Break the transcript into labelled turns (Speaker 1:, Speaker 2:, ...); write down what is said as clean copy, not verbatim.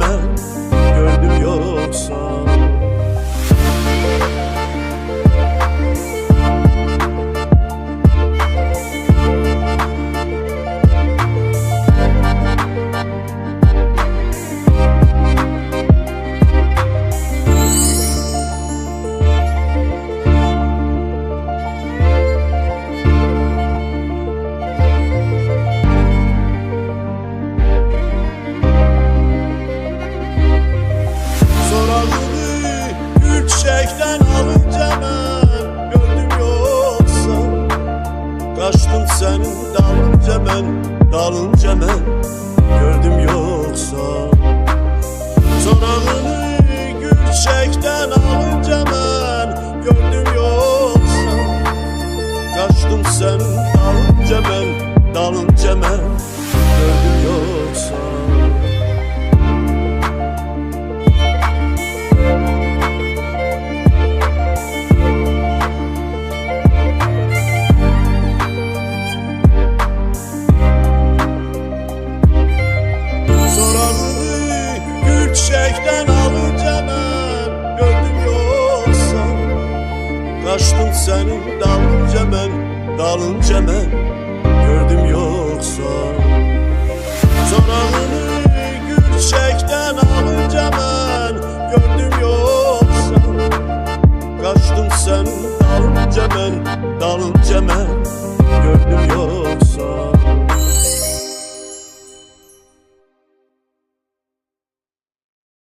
Speaker 1: mən gördüm yoksa. Çiçekten alınca mən gördüm yoksa. Kaçtım senin dalınca mən gördüm yoksa. Sorağını gül çiçekten alınca mən gördüm yoksa. Kaçtım senin dalınca mən gördüm yoksa. Çiçekten alınca mən gördüm yoksa. Kaçtım senin dalınca mən gördüm yoksa. Sorağını gül çiçekten alınca mən gördüm yoksa. Kaçtım senin dalınca mən